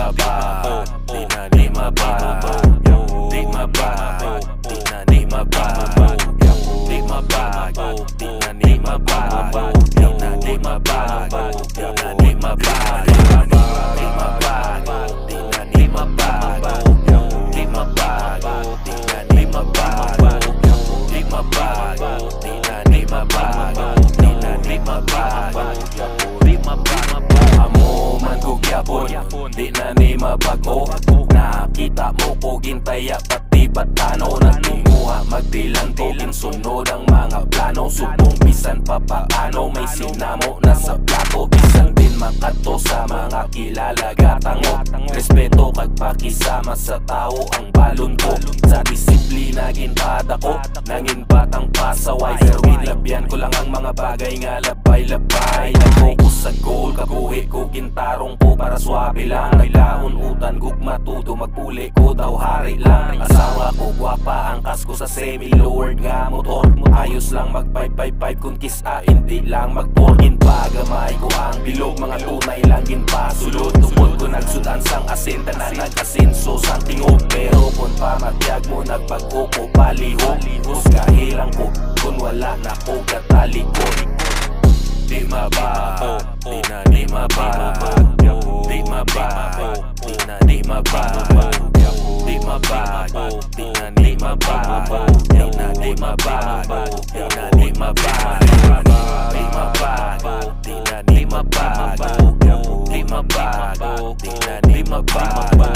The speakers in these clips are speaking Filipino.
mabago, di na di mabago, di mabago, di na di mabago, di mabago, di na di mabago, di na di mabago, di na di mabago, di mabago, di na di mabago, di mabago, di na di mabago, di mabago, di na di mabago, di na di mabago, di mabago. Amo man ko gyapon, di na ni mabago. Nakita mo ko gintaya pati batano. Nagtinguha magdilan-tilin, sunod ang mga plano. Subong bisan pa paano, may sinamo na sa plato. Bisan din makato sa mga kilala gatango. Respeto kag pakisama sa tao ang balon ko. Sa disiplina ginbata ko, nangin batang pasaway. Pero labyan ko lang ang mga bagay nga labay-labay. Nag-focus sa goal, kabuhi ko gintarong ko para swabe lang. Nailahon utan gugma tudo, magpuli ko daw hari lang. Asawa ko gwapa, angkas ko sa semi-lowered nga motor. Ayos lang mag-5-5-5 kung kisa, hindi lang mag-porkin pa. Gamay ko ang bilog, mga tunay lang ginpasulod. Tungkol ko nagsudan sang asin, tanan nag-asinso sang tingog. Pero kung pamatyag mo nagbago ko palihog, husgahilang ko kung wala na ko katalikod. Di mabago, di na di mabago, di mabago, di na di mabago, di mabago, di na di mabago, di na di mabago, di na di mabago, di mabago, di na di mabago, di mabago, di na di mabago,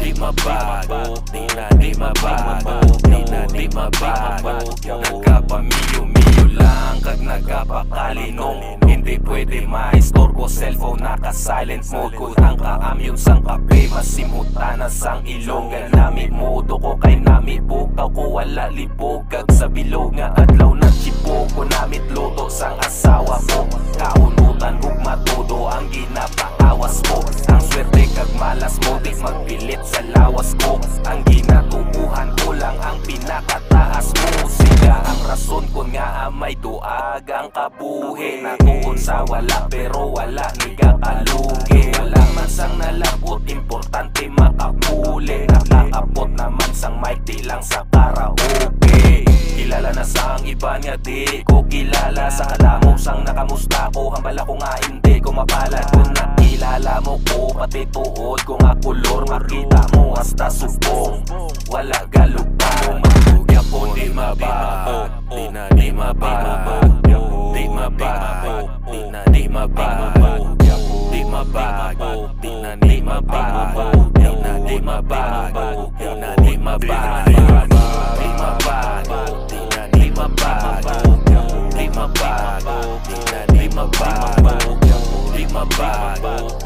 di mabago, di na di mabago, di na di mabago. Nagkapamiyo-miyo lang kag nagkapakalinong. Hindi pwede maistorbo, cellphone naka-silent mode. Kutang kaamyon sang kape, masimutan na sang ilong. Ganami modo ko kay nami bukaw ko wala libog. Kag sa bilog nga adlaw na chipog ko namit luto sang asawa ko. Kaunutan kog matudo ang ginapaawas ko. Ang swerte kag malas mo di magpilit sa lawas ko. Ang ginatubuhan ko lang ang pinakataas mo. Siga ang rason ko nga may duag ang kabuhi. Natuon sa wala pero wala ni kakalugi. Wala man sang nalabot, importante makapuli. Nakakapot naman sang mic di lang sa karaoke. Kilala na sang iba nga di ko kilala. Sa kadamo sang nakamusta ko, hambala ko nga hindi ko mapalad. Kung nakilala mo ko, pati tuod ko nga kulor. Makita mo hasta subong, wala galugpan. Magtugya po di mabago, di na di mabago, di mabago, di na di mabago, di mabago, di na di mabago, di na di mabago, di na di mabago, di mabago, di na di mabago, di mabago, di na di mabago, di mabago.